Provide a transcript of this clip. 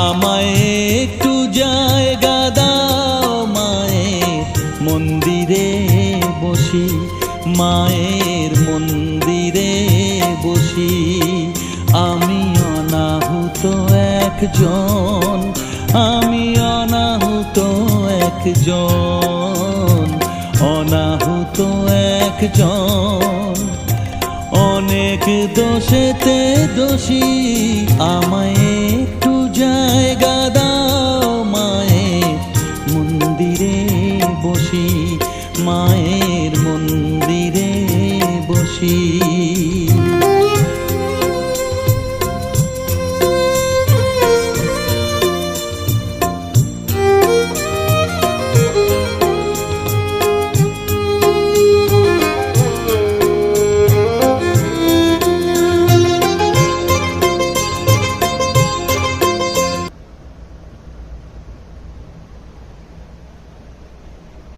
আমায় একটু জায়গা দাও মায়ের মন্দিরে বসি, মায়ের মন্দিরে বসি। আমি অনাহুত একজন, আমি অনাহুত একজন, অনাহুত একজন। অনেক দোষেতে দোষী, আমায় একটু